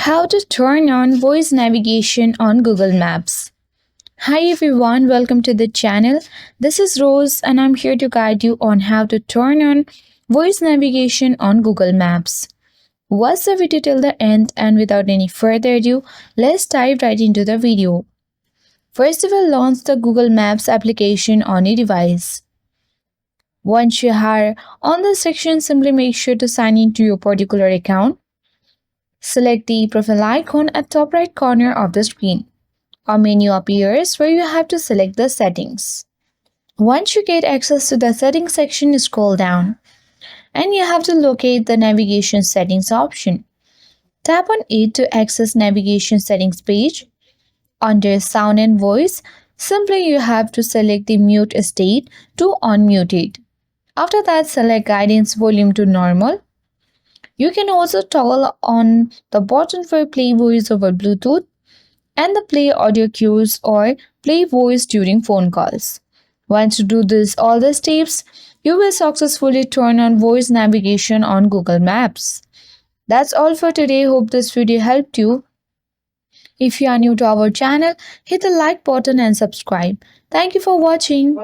How to turn on voice navigation on Google Maps. Hi everyone, welcome to the channel. This is Rose and I'm here to guide you on how to turn on voice navigation on Google Maps. Watch the video till the end and without any further ado, let's dive right into the video. First, we will launch the Google Maps application on your device. Once you are on the section, simply make sure to sign into your particular account. Select the profile icon at top right corner of the screen. A menu appears where you have to select the settings. Once you get access to the settings section, scroll down and you have to locate the navigation settings option. Tap on it to access navigation settings page. Under sound and voice, simply you have to select the mute state to unmute it. After that, select guidance volume to normal. You can also toggle on the button for play voice over Bluetooth and the play audio cues or play voice during phone calls. Once you do all the steps, you will successfully turn on voice navigation on Google Maps. That's all for today. Hope this video helped you. If you are new to our channel, hit the like button and subscribe. Thank you for watching.